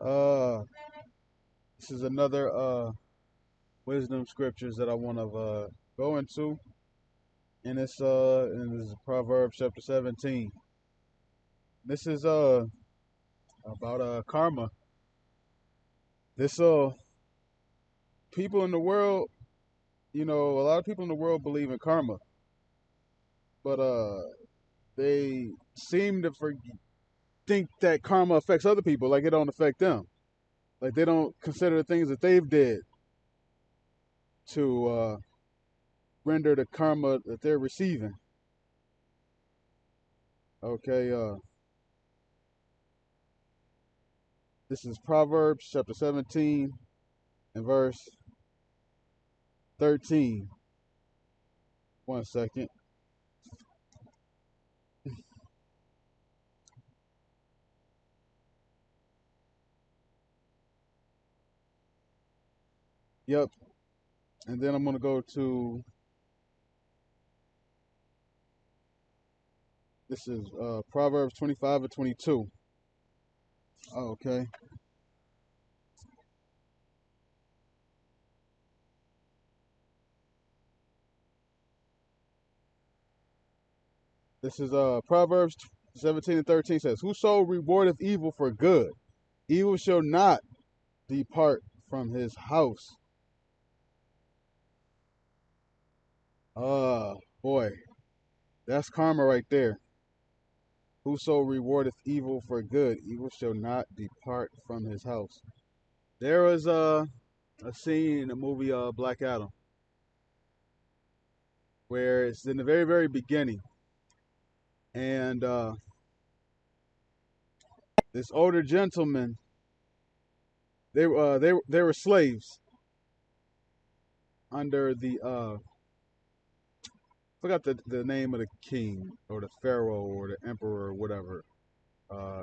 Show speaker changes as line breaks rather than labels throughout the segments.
Uh, this is another wisdom scriptures that I want to go into, and this is Proverbs chapter 17. This is about karma. This people in the world, a lot of people in the world believe in karma, but they seem to think that karma affects other people like it don't affect them. Like they don't consider the things that they've did to render the karma that they're receiving. Okay, this is Proverbs chapter 17 and verse 13. One second. Yep. And then I'm going to go to, this is Proverbs 25 and 22. Okay. This is Proverbs 17 and 13 says, whoso rewardeth evil for good, evil shall not depart from his house. Uh, boy, that's karma right there. Whoso rewardeth evil for good, evil shall not depart from his house. There was a scene in the movie Black Adam where it's in the very, very beginning, and this older gentleman, they were slaves under the forgot the name of the king or the pharaoh or the emperor or whatever.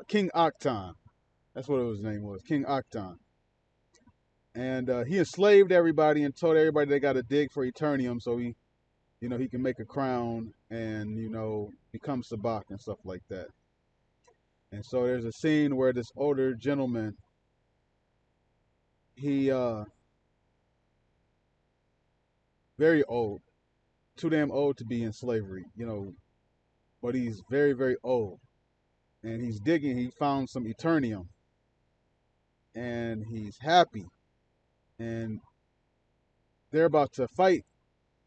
King Octon. That's what his name was, King Octon. And he enslaved everybody and told everybody they got to dig for Eternium so he can make a crown and become Sabak and stuff like that. And so there's a scene where this older gentleman, he very old, too damn old to be in slavery, but he's very, very old, and he's digging. He found some Eternium, and he's happy, and they're about to fight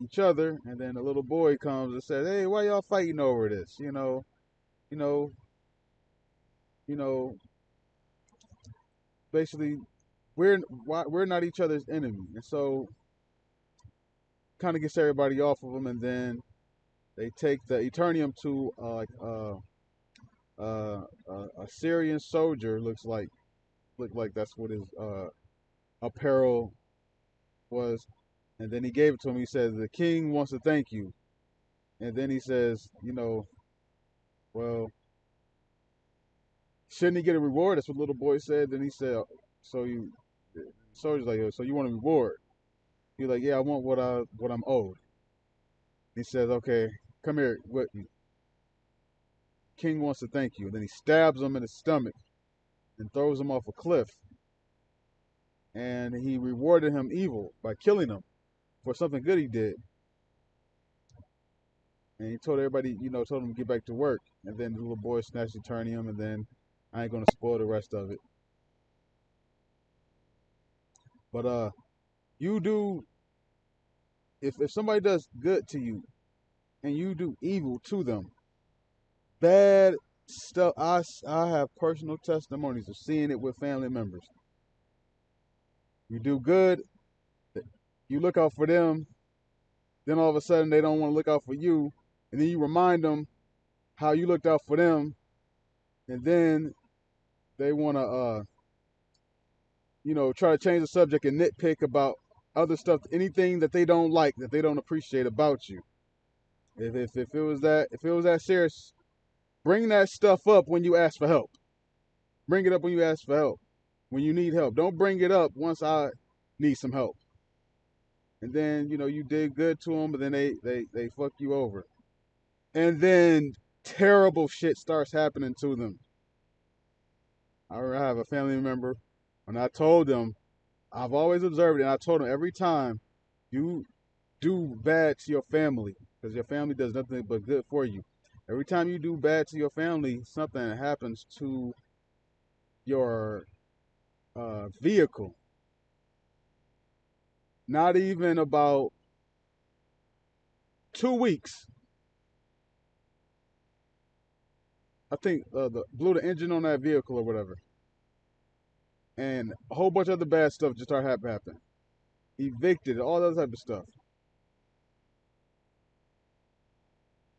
each other, and then a little boy comes and says, "Hey, why y'all fighting over this? You know, you know, basically, we're not each other's enemy." And so, kind of gets everybody off of him, and then they take the Eternium to a Syrian soldier. Looked like that's what his apparel was, and then he gave it to him. He said, "The king wants to thank you," and then he says, well, shouldn't he get a reward? That's what the little boy said. Then he said, "So you," the soldier's like, "So you want a reward?" He's like, "Yeah, I want what I'm owed." He says, "Okay, come here with me. King wants to thank you." And then he stabs him in the stomach and throws him off a cliff. And he rewarded him evil by killing him for something good he did. And he told everybody, told him to get back to work. And then the little boy snatched Eternium, and then I ain't gonna spoil the rest of it. But you do if somebody does good to you and you do evil to them, bad stuff. I have personal testimonies of seeing it with family members. You do good, you look out for them, then all of a sudden they don't want to look out for you, and then you remind them how you looked out for them, and then they want to try to change the subject and nitpick about other stuff, anything that they don't like, that they don't appreciate about you. If it was that serious, bring that stuff up when you ask for help. Bring it up when you ask for help. When you need help. Don't bring it up once I need some help. And then, you did good to them, but then they fuck you over. And then terrible shit starts happening to them. I have a family member. When I told them, I've always observed it, and I told them every time you do bad to your family, because your family does nothing but good for you. Every time you do bad to your family, something happens to your vehicle. Not even about 2 weeks. I think blew the engine on that vehicle or whatever, and a whole bunch of other bad stuff just started happening. Evicted, all that type of stuff.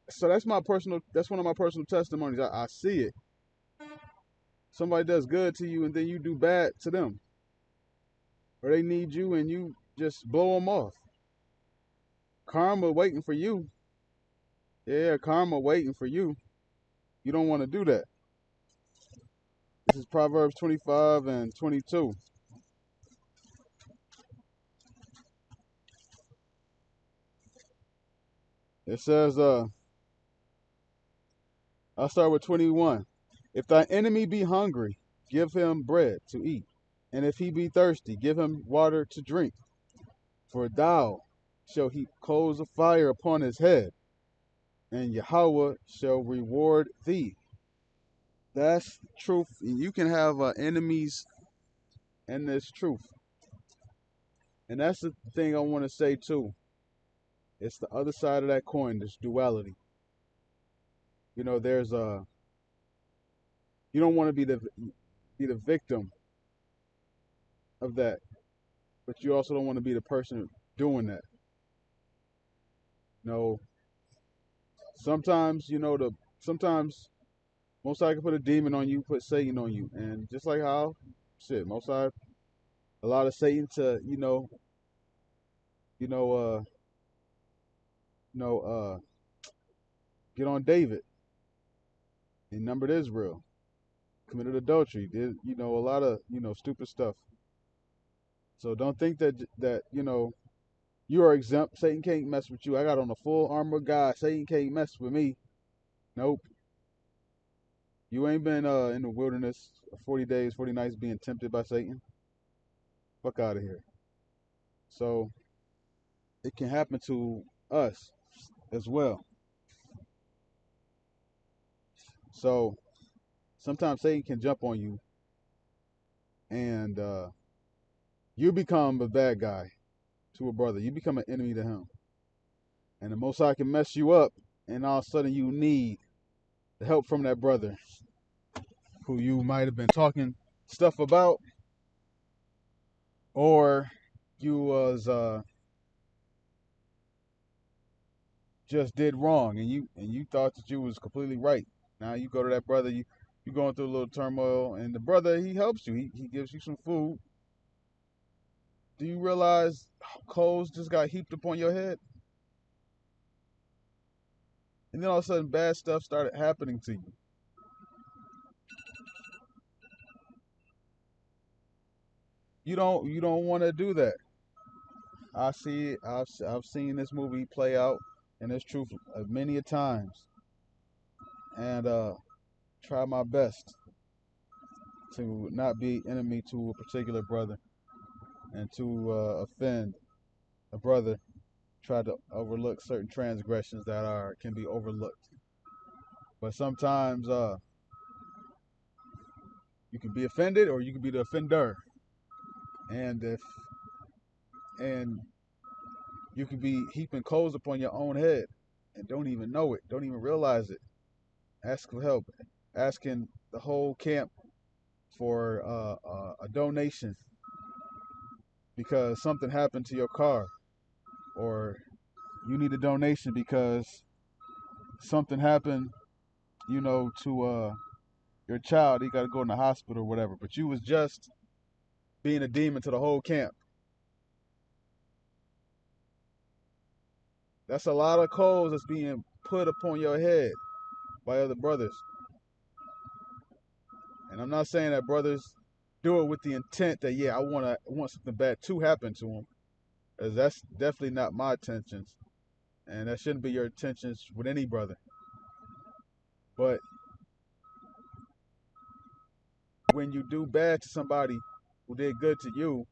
So that's my personal. That's one of my personal testimonies. I see it. Somebody does good to you, and then you do bad to them, or they need you, and you just blow them off. Karma waiting for you. Yeah, karma waiting for you. You don't want to do that. This is Proverbs 25 and 22. It says, I'll start with 21. If thy enemy be hungry, give him bread to eat. And if he be thirsty, give him water to drink. For thou shall heap coals of fire upon his head, and Yahweh shall reward thee. That's truth. You can have enemies in this truth. And that's the thing I want to say too. It's the other side of that coin, this duality. There's you don't want to be the victim of that, but you also don't want to be the person doing that. No, sometimes sometimes Most High can put a demon on you, put Satan on you, and just like how Most High allowed Satan to you know you know get on David. He numbered Israel, committed adultery, did a lot of stupid stuff. So don't think that you are exempt. Satan can't mess with you. I got on the full armor of God. Satan can't mess with me. Nope. You ain't been in the wilderness 40 days, 40 nights being tempted by Satan. Fuck out of here. So it can happen to us as well. So sometimes Satan can jump on you and you become a bad guy to a brother. You become an enemy to him. And the Most High can mess you up, and all of a sudden you need the help from that brother who you might have been talking stuff about, or you was just did wrong, and you thought that you was completely right. Now you go to that brother, you going through a little turmoil, and the brother, he helps you. He gives you some food. Do you realize coals just got heaped upon your head? And then all of a sudden bad stuff started happening to you. You don't want to do that. I see it. I've seen this movie play out and it's truth many a times, and try my best to not be enemy to a particular brother and to offend a brother. Try to overlook certain transgressions that are can be overlooked, but sometimes you can be offended or you can be the offender, and if and you can be heaping coals upon your own head and don't even know it, don't even realize it. Ask for help, asking the whole camp for a donation because something happened to your car, or you need a donation because something happened, to your child. He got to go in the hospital or whatever. But you was just being a demon to the whole camp. That's a lot of coals that's being put upon your head by other brothers. And I'm not saying that brothers do it with the intent that I want something bad to happen to them, because that's definitely not my intentions, and that shouldn't be your intentions with any brother. But when you do bad to somebody, who did good to you,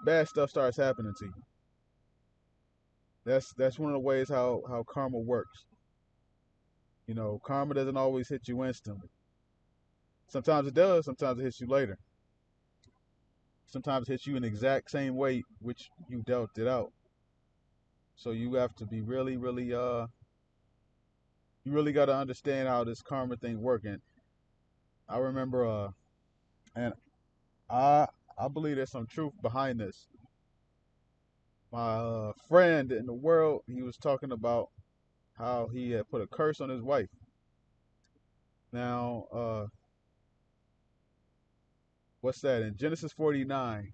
bad stuff starts happening to you. That's one of the ways how karma works. You know, karma doesn't always hit you instantly. Sometimes it does. Sometimes it hits you later. Sometimes it hits you in the exact same way which you dealt it out. So you have to be really, really, you really got to understand how this karma thing working. I remember, and I I believe there's some truth behind this. My friend in the world, he was talking about how he had put a curse on his wife. Now, what's that in Genesis 49?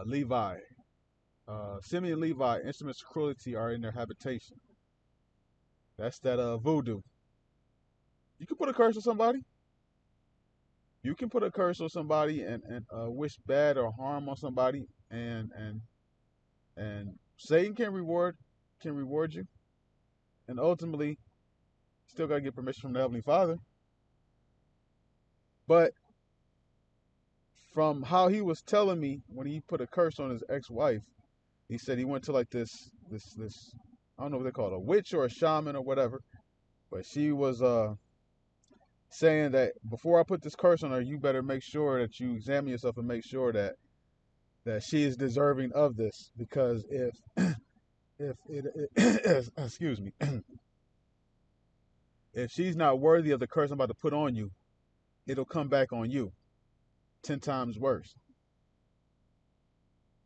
Levi, Simeon and Levi, instruments of cruelty are in their habitation. That's that voodoo. You can put a curse on somebody. You can put a curse on somebody and wish bad or harm on somebody, and Satan can reward you, and ultimately still gotta get permission from the Heavenly Father. But from how he was telling me when he put a curse on his ex-wife, he said he went to like this I don't know what they call it, a witch or a shaman or whatever, but she was saying that before I put this curse on her, you better make sure that you examine yourself and make sure that she is deserving of this, because if it excuse me, if she's not worthy of the curse I'm about to put on you, it'll come back on you 10 times worse.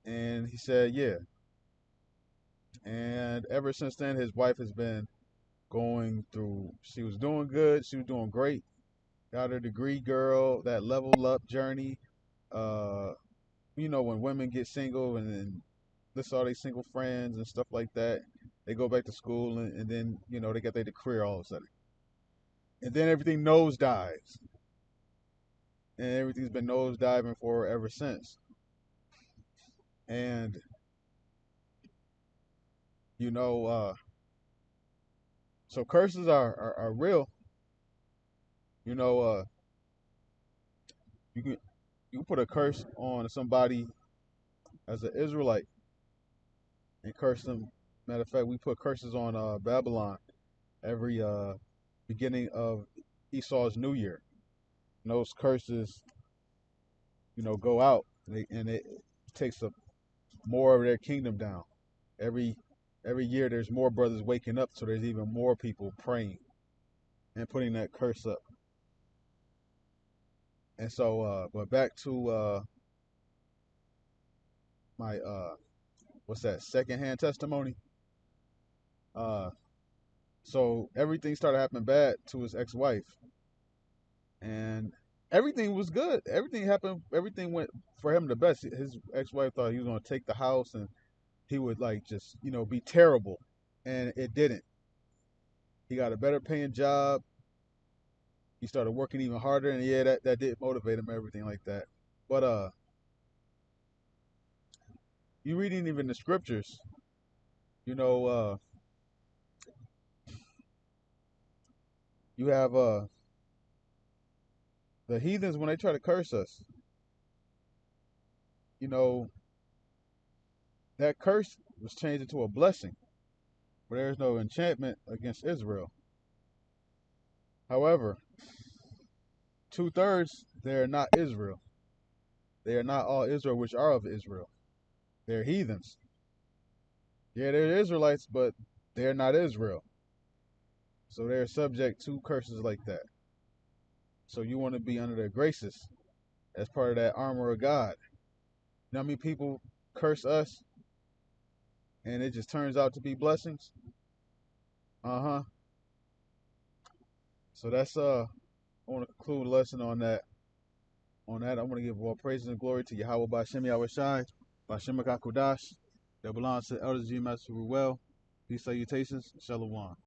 And he said, yeah. And ever since then, his wife has been going through, she was doing good, she was doing great, got her degree, girl, that level up journey. Uh, when women get single and then list all their single friends and stuff like that, they go back to school and then, they get their career all of a sudden. And then everything nosedives. And everything's been nosediving for her ever since. And, you know, uh, so curses are real. You know, you can you can put a curse on somebody as an Israelite and curse them. Matter of fact, we put curses on Babylon every beginning of Esau's New Year. And those curses, go out and it takes more of their kingdom down. Every every year, there's more brothers waking up, so there's even more people praying and putting that curse up. And so, but back to my what's that, secondhand testimony. Uh, so everything started happening bad to his ex-wife, and everything was good. Everything happened. Everything went for him the best. His ex-wife thought he was going to take the house and he would like just be terrible, and it didn't. He got a better paying job. He started working even harder, and yeah, that did motivate him, everything like that. But you reading even the scriptures, you know, you have the heathens when they try to curse us, you know, that curse was changed into a blessing, where there's no enchantment against Israel. However, 2/3 they're not Israel. They are not all Israel, which are of Israel. They're heathens. Yeah, they're Israelites, but they're not Israel. So they're subject to curses like that. So you want to be under their graces as part of that armor of God. You know how many people curse us and it just turns out to be blessings? Uh-huh. So that's I want to conclude a lesson on that. I want to give all praises and glory to Yahweh Bashem Yahushai, Bashem Akakudash, that belongs to Elder G. Master Ruel. These salutations, Shalom.